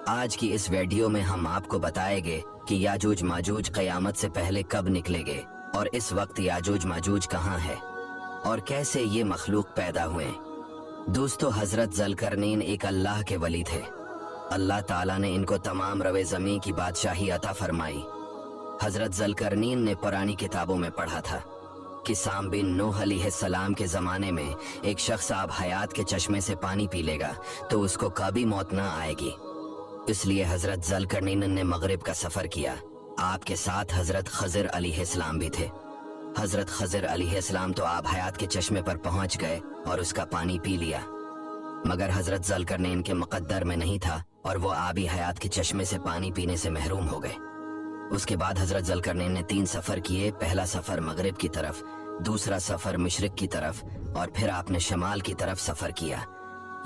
आज की इस वीडियो में हम आपको बताएंगे कि याजूज माजूज क़यामत से पहले कब निकलेंगे और इस वक्त याजूज माजूज कहाँ है और कैसे ये मखलूक पैदा हुए। दोस्तों, हजरत ज़ुल्करनैन एक अल्लाह के वली थे। अल्लाह ताला ने इनको तमाम रवे ज़मीन की बादशाही अता फरमाई। हजरत ज़ुल्करनैन ने पुरानी किताबों में पढ़ा था कि साम बिन नूह अलैहिस्सलाम के ज़माने में एक शख्स आब हयात के चश्मे से पानी पी लेगा तो उसको कभी मौत ना आएगी। इसलिए हजरत ज़ुल्करनैन ने मगरिब का सफ़र किया। आपके साथ हजरत खज़र अलैहिस्सलाम भी थे। हजरत खज़र अलैहिस्सलाम तो आब हयात के चश्मे पर पहुंच गए और उसका पानी पी लिया, मगर हजरत ज़ुल्करनैन के मुक़द्दर में नहीं था और वो आबी हयात के चश्मे से पानी पीने से महरूम हो गए। उसके बाद हजरत ज़ुल्करनैन ने 3 सफ़र किए। पहला सफ़र मगरिब की तरफ, दूसरा सफ़र मशरिक की तरफ और फिर आपने शमाल की तरफ सफ़र किया।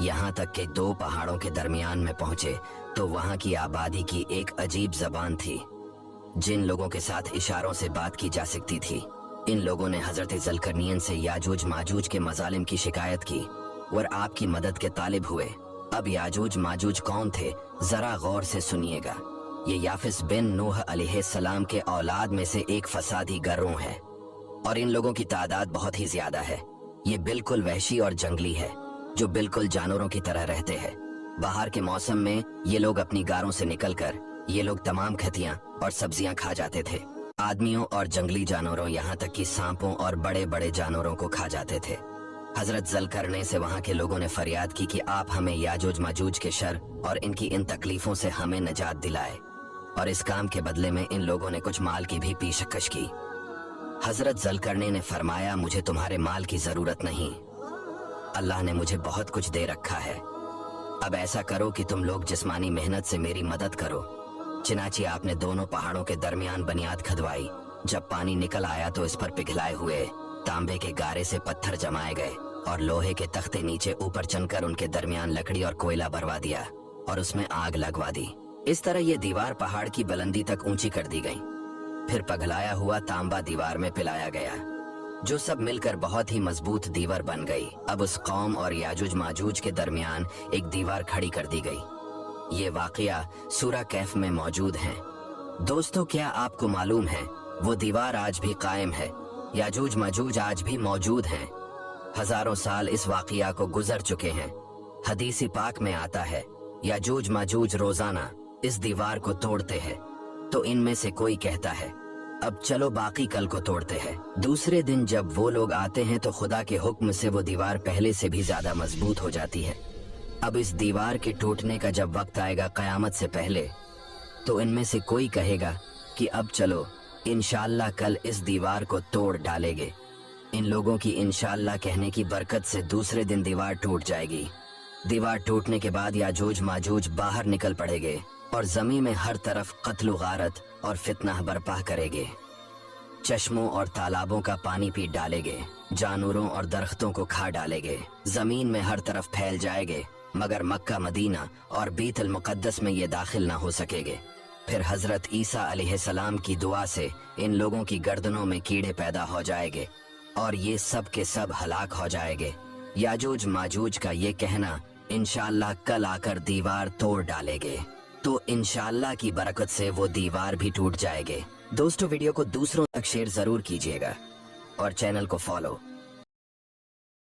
यहाँ तक कि 2 पहाड़ों के दरमियान में पहुँचे तो वहाँ की आबादी की एक अजीब ज़बान थी। जिन लोगों के साथ इशारों से बात की जा सकती थी, इन लोगों ने हजरत ज़ुल्करनैन से याजूज माजूज के मजालिम की शिकायत की और आपकी मदद के तालिब हुए। अब याजूज माजूज कौन थे, जरा गौर से सुनिएगा। ये याफिस बिन नूह अलैहिस्सलाम के औलाद में से एक फसादी गिरोह है और इन लोगों की तादाद बहुत ही ज्यादा है। ये बिल्कुल वहशी और जंगली है, जो बिल्कुल जानवरों की तरह रहते हैं। बाहर के मौसम में ये लोग अपनी गारों से निकलकर ये लोग तमाम खतियां और सब्जियां खा जाते थे। आदमियों और जंगली जानवरों, यहाँ तक कि सांपों और बड़े बड़े जानवरों को खा जाते थे। हजरत ज़ुल्करनैन से वहाँ के लोगों ने फरियाद की कि आप हमें याजूज माजूज के शर और इनकी इन तकलीफों से हमें निजात दिलाए, और इस काम के बदले में इन लोगों ने कुछ माल की भी पेशकश की। हजरत ज़ुल्करनैन ने फरमाया, मुझे तुम्हारे माल की जरूरत नहीं, अल्लाह ने मुझे बहुत कुछ दे रखा है। अब ऐसा करो कि तुम लोग जिस्मानी मेहनत से मेरी मदद करो। चिनाची आपने दोनों पहाड़ों के दरमियान बुनियाद खदवाई। जब पानी निकल आया तो इस पर पिघलाए हुए तांबे के गारे से पत्थर जमाए गए और लोहे के तख्ते नीचे ऊपर चनकर उनके दरमियान लकड़ी और कोयला भरवा दिया और उसमें आग लगवा दी। इस तरह ये दीवार पहाड़ की बुलंदी तक ऊंची कर दी गई। फिर पिघलाया हुआ तांबा दीवार में पिलाया गया, जो सब मिलकर बहुत ही मजबूत दीवार बन गई। अब उस कौम और याजूज माजूज के दरमियान एक दीवार खड़ी कर दी गई। ये वाकया सूरा कैफ में मौजूद है। दोस्तों, क्या आपको मालूम है वो दीवार आज भी कायम है। याजूज माजूज आज भी मौजूद हैं। हजारों साल इस वाकया को गुजर चुके हैं। हदीस पाक में आता है, याजूज माजूज रोजाना इस दीवार को तोड़ते हैं। तो इनमें से कोई कहता है, अब चलो बाकी कल को तोड़ते हैं। दूसरे दिन जब वो लोग आते हैं तो खुदा के हुक्म से वो दीवार पहले से भी ज्यादा मजबूत हो जाती है। अब इस दीवार के टूटने का जब वक्त आएगा क़यामत से पहले, तो इनमें से कोई कहेगा कि अब चलो इंशाअल्लाह कल इस दीवार को तोड़ डालेंगे। इन लोगों की इंशाअल्लाह कहने की बरकत से दूसरे दिन दीवार टूट जाएगी। दीवार टूटने के बाद याजूज माजूज बाहर निकल पड़ेंगे और जमीन में हर तरफ कत्ल गारत और फितना बर्पा करेंगे। चश्मों और तालाबों का पानी पी डालेंगे, जानवरों और दरख्तों को खा डालेंगे, जमीन में हर तरफ फैल जाएंगे, मगर मक्का, मदीना और बीतुल मुक़द्दस में ये दाखिल ना हो सकेंगे। फिर हजरत ईसा अलैहिस्सलाम की दुआ से इन लोगों की गर्दनों में कीड़े पैदा हो जाएंगे और ये सब के सब हलाक हो जाएंगे। याजूज माजूज का ये कहना इंशाअल्लाह कल आकर दीवार तोड़ डालेंगे, तो इंशाअल्लाह की बरकत से वो दीवार भी टूट जाएंगे। दोस्तों, वीडियो को दूसरों तक शेयर जरूर कीजिएगा और चैनल को फॉलो